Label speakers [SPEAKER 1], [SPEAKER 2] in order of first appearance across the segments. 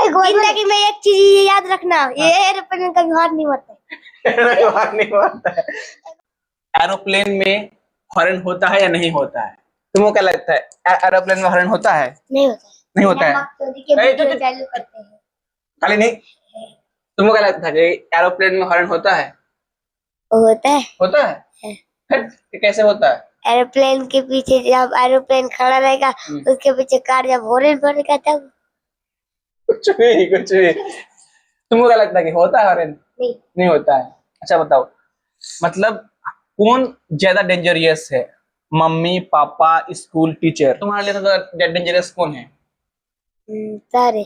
[SPEAKER 1] जिंदगी में एक चीज याद रखना, ये एरोप्लेन कभी हाथ नहीं मारता है।
[SPEAKER 2] एरोप्लेन में हॉर्न होता है या नहीं होता है? तुमको क्या लगता है एरोप्लेन में हॉर्न होता है?
[SPEAKER 1] नहीं होता है।
[SPEAKER 2] नहीं होता है।
[SPEAKER 1] चालू करते हैं
[SPEAKER 2] खाली नहीं, तुमको क्या लगता है कि एरोप्लेन में हॉर्न होता है?
[SPEAKER 1] होता है।
[SPEAKER 2] होता है? फिर कैसे होता है?
[SPEAKER 1] एरोप्लेन के पीछे जब एरोप्लेन खड़ा रहेगा उसके पीछे कार जब हॉर्न बजेगा तब।
[SPEAKER 2] कुछ भी तुमको क्या लगता है कि होता है हॉर्न? नहीं होता है। अच्छा बताओ, मतलब कौन ज्यादा डेंजरियस है, मम्मी पापा स्कूल टीचर? तुम्हारे लिए सबसे डेंजरियस कौन है?
[SPEAKER 1] सारे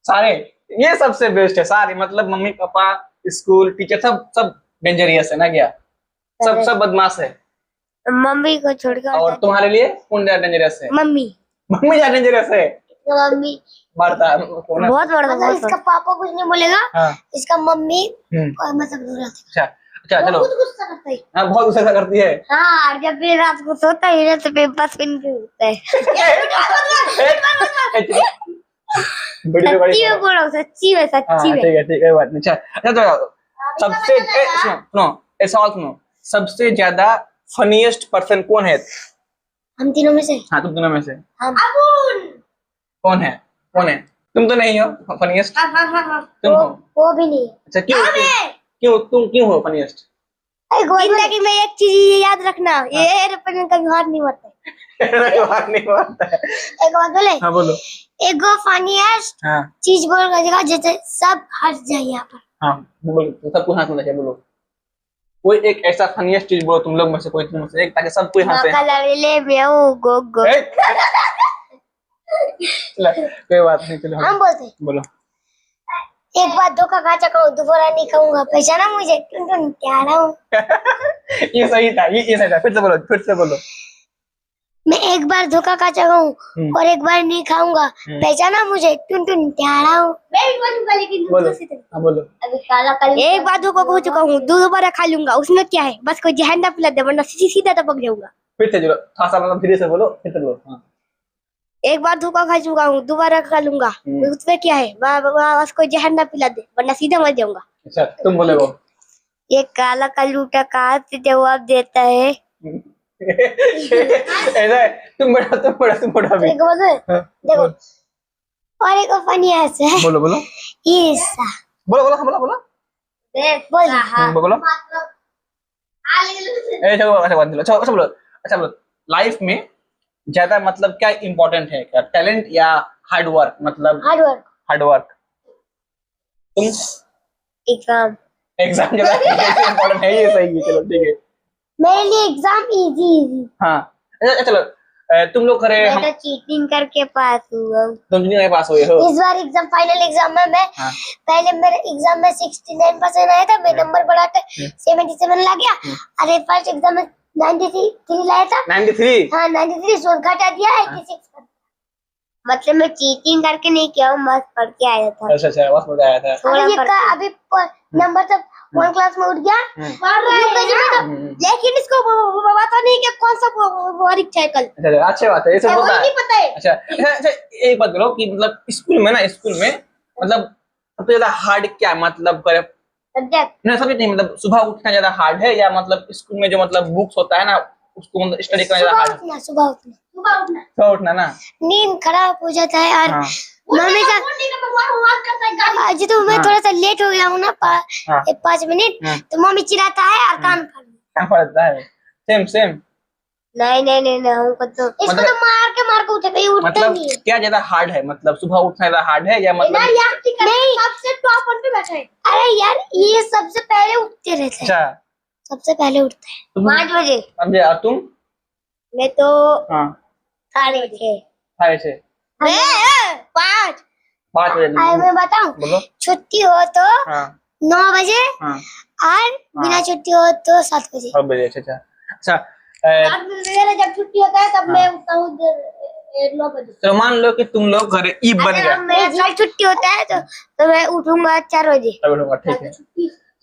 [SPEAKER 2] सारे। ये सबसे बेस्ट है, सारे मतलब मम्मी पापा स्कूल टीचर सब डेंजरियस है ना क्या? सब बदमाश है।
[SPEAKER 1] मम्मी को छोड़कर।
[SPEAKER 2] और तुम्हारे लिए कौन ज्यादा डेंजरियस है?
[SPEAKER 1] मम्मी
[SPEAKER 2] ज्यादा डेंजरियस है।
[SPEAKER 1] मम्मी
[SPEAKER 2] मारता है
[SPEAKER 1] बहुत बड़ा। इसका पापा कुछ नहीं बोलेगा।
[SPEAKER 2] हाँ।
[SPEAKER 1] इसका मम्मी मतलब
[SPEAKER 2] अच्छा चलो।
[SPEAKER 1] बहुत गुस्सा करता है।
[SPEAKER 2] हाँ बहुत गुस्सा करती है।
[SPEAKER 1] हाँ, और जब भी रात को सोता है तो पेपर पिन के उठता है। सच्ची में बोलो, सच्ची में।
[SPEAKER 2] ठीक है बात नहीं। अच्छा तो सबसे सुनो एक सवाल सुनो, सबसे ज्यादा फनीएस्ट पर्सन कौन है?
[SPEAKER 1] हम तीनों में से।
[SPEAKER 2] हाँ तुम दोनों में से
[SPEAKER 1] हम।
[SPEAKER 2] कौन है? तुम तो नहीं हो फनीएस्ट। तुम हो?
[SPEAKER 1] वो भी नहीं।
[SPEAKER 2] अच्छा क्यों तुम क्यों हो फनीएस्ट?
[SPEAKER 1] जिंदगी में एक चीज याद रखना, ये एरोप्लेन कभी हाथ नहीं मारता है। एक बात बोले?
[SPEAKER 2] हाँ बोलो।
[SPEAKER 1] एक फनीएस्ट चीज बोल कर जैसे सब हंस जाए यहाँ पर।
[SPEAKER 2] हाँ बोलो, सब कुछ हंसना चाहिए। बोलो कोई एक ऐसा फनीएस्ट चीज बोलो तुम लोग में से, कोई तुम में से एक, ताकि सब कोई हंसे। कोई बात नहीं, चलो
[SPEAKER 1] हम बोलते।
[SPEAKER 2] बोलो।
[SPEAKER 1] एक बार धोखा खा चुका हूँ, दोबारा नहीं खाऊंगा, पहचाना मुझे? क्या रहा हूँ।
[SPEAKER 2] ये सही था, ये सही था। फिर से बोलो।
[SPEAKER 1] मैं एक बार धोखा खा चुका हूँ और एक बार नहीं खाऊंगा, पहचाना मुझे? टुन क्या रहा हूँ।
[SPEAKER 2] बोलो।
[SPEAKER 1] अभी काला एक बार धोखा खा चुका हूँ, दोबारा खा लूंगा, उसमें क्या है? बस कोई जहर ना पिला दे वरना सीधा टपक जाऊंगा।
[SPEAKER 2] फिर से चलो, मतलब धीरे से बोलो, फिर से बोलो। हाँ।
[SPEAKER 1] एक बार धोखा खा चुका हूँ, दोबारा खा लूंगा, उसमें क्या है? बस कोई जहर ना पिला दे वरना सीधा मर जाऊंगा।
[SPEAKER 2] अच्छा तुम बोले वो।
[SPEAKER 1] ये काला कलूटा कहाँ से जवाब देता है?
[SPEAKER 2] ऐसा है, तुम बड़ा भी।
[SPEAKER 1] देखो और एक फनी है।
[SPEAKER 2] बोलो।
[SPEAKER 1] ईसा।
[SPEAKER 2] बोलो। अच्छा बोलो। लाइफ में ज्यादा मतलब क्या इम्पोर्टेंट है, क्या टैलेंट या हार्ड वर्क? मतलब हार्ड वर्क। तुम? एग्जाम ज्यादा इम्पोर्टेंट है, ये सही है। चलो ठीक है,
[SPEAKER 1] मेरे लिए एग्जाम इजी।
[SPEAKER 2] हाँ अच्छा चलो, तुम लोग करे।
[SPEAKER 1] मैं तो चीटिंग करके पास हुआ।
[SPEAKER 2] तुम चीटिंग पास हुए हो?
[SPEAKER 1] इस बार एग्जाम, फाइनल एग्जाम में मैं पहले मेरे एग्जाम में 69% आया था, मैं नंबर बढ़ा के 77 ला गया। अरे फर्स्ट एग्जाम में 93 लाया था।
[SPEAKER 2] 93?
[SPEAKER 1] हाँ 93 सोच घटा दिया 86। मतलब मैं चीटिंग करके नहीं किया हूँ, बस पढ़ के आया था।
[SPEAKER 2] अच्छा बस पढ़ के आया था।
[SPEAKER 1] अभी नंबर तक 1 क्लास में उठ गया। लेकिन इसको पता नहीं कि कौन सा परीक्षा है कल।
[SPEAKER 2] अच्छी बात है, ये सब होता है। अच्छा एक बात करो कि मतलब स्कूल में मतलब सबसे ज्यादा हार्ड क्या मतलब करे? सब्जेक्ट नहीं, मतलब सुबह उठना ज्यादा हार्ड है या मतलब स्कूल में जो मतलब बुक्स होता है ना उसको मतलब स्टडी करना ज्यादा हार्ड है? सुबह उठना ना,
[SPEAKER 1] नींद खराब हो जाता है। और मम्मी का आज तो मैं थोड़ा सा लेट हो गया हूँ ना 5 मिनट, तो मम्मी चिल्लाता है और कान
[SPEAKER 2] पड़ता है। सेम
[SPEAKER 1] नहीं हमको तो इसको
[SPEAKER 2] मतलब,
[SPEAKER 1] तो मार के उठे नहीं, उठता
[SPEAKER 2] मतलब
[SPEAKER 1] नहीं है।
[SPEAKER 2] क्या ज्यादा हार्ड है? मतलब सुबह उठना ज्यादा हार्ड है या मतलब
[SPEAKER 1] नहीं सबसे टॉप पे बैठा है। अरे यार ये सबसे पहले उठते रहते हैं। सबसे पहले उठते हैं 5 बजे।
[SPEAKER 2] और तुम?
[SPEAKER 1] मैं तो 6:30। 5
[SPEAKER 2] बजे।
[SPEAKER 1] मैं बताऊं, छुट्टी हो तो 9 बजे और बिना छुट्टी हो तो 7 बजे।
[SPEAKER 2] अच्छा
[SPEAKER 1] जब छुट्टी होता है तब मैं उठता हूँ 9 बजे।
[SPEAKER 2] तो मान लो कि तुम लोग घर ईब बन गया,
[SPEAKER 1] मेरा छुट्टी होता है तो मैं उठूंगा 4 बजे।
[SPEAKER 2] ठीक है।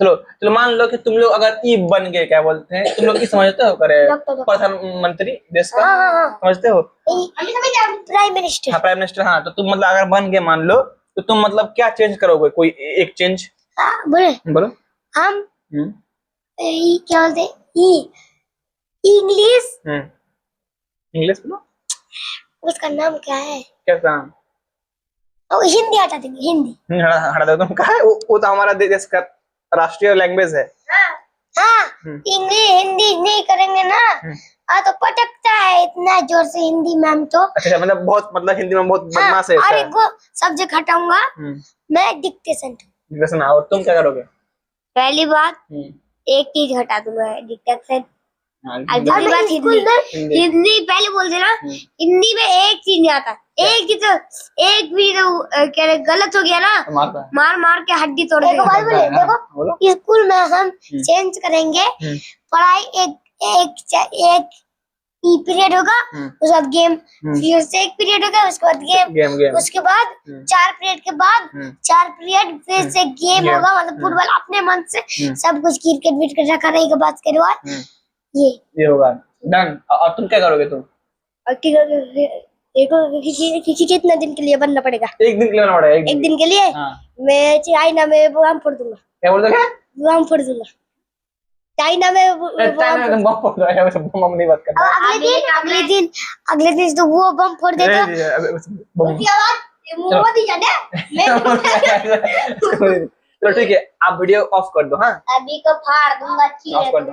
[SPEAKER 2] चलो मान लो कि तुम लोग अगर ईब बन गए, क्या बोलते हैं तुम लोग की समझते हो? करे प्रधानमंत्री देश का समझते हो?
[SPEAKER 1] Prime minister.
[SPEAKER 2] Prime minister. हाँ तो तुम मतलब अगर बन गए मान लो, तो तुम मतलब क्या चेंज करोगे, कोई एक चेंज
[SPEAKER 1] बोले
[SPEAKER 2] बोलो।
[SPEAKER 1] हम
[SPEAKER 2] हम्म
[SPEAKER 1] क्या बोलते इंग्लिश,
[SPEAKER 2] इंग्लिश बोलो।
[SPEAKER 1] उसका नाम क्या है,
[SPEAKER 2] क्या नाम?
[SPEAKER 1] हिंदी हटा देंगे, हिंदी।
[SPEAKER 2] हटा दो तुम, कहा है वो तो हमारा देश का राष्ट्रीय लैंग्वेज है।
[SPEAKER 1] हाँ इंग्लिश हिंदी नहीं करेंगे ना तो पटकता है इतना जोर से हिंदी मैम तो।
[SPEAKER 2] अच्छा मतलब बहुत, मतलब हिंदी में बहुत बदमाश है।
[SPEAKER 1] और एक सब्जेक्ट हटाऊंगा मैं, डिक्टेशन।
[SPEAKER 2] डिक्टेशन। और तुम क्या करोगे?
[SPEAKER 1] पहली बात एक चीज हटा दूंगा, डिक्टेशन। दूसरी बात हिंदी, हिंदी पहले बोल देना, हिंदी में एक चीज नहीं आता, एक चीज एक भी तो क्या गलत हो गया ना मार मार के हड्डी तोड़ देंगे। देखो स्कूल में हम चेंज करेंगे पढ़ाई, एक पीरियड होगा, उसके बाद गेम, फिर से एक पीरियड होगा, उसके बाद गेम, उसके बाद 4 पीरियड के बाद 4 पीरियड फिर से गेम होगा, मतलब फुटबॉल अपने मन से सब कुछ, क्रिकेट विकेट रखा रहेगा बास्केटबॉल, ये
[SPEAKER 2] होगा डन। और तुम क्या करोगे? तुम
[SPEAKER 1] कितना दिन के लिए बनना पड़ेगा?
[SPEAKER 2] एक दिन के लिए बनना पड़ेगा।
[SPEAKER 1] एक दिन के लिए मैं चाइना में बम फोड़ दूंगा।
[SPEAKER 2] क्या बोल दोगे?
[SPEAKER 1] बम फोड़ दूंगा चाइना में।
[SPEAKER 2] तुम बम फोड़ दोगे? वैसे बम नहीं बात करना।
[SPEAKER 1] अगले दिन तो वो बम फोड़ देगा, उसकी आवाज मोदी जाने।
[SPEAKER 2] चलो ठीक है, आप वीडियो ऑफ कर दो। हाँ
[SPEAKER 1] अभी को फाड़ दूंगा,
[SPEAKER 2] ऑफ कर दो।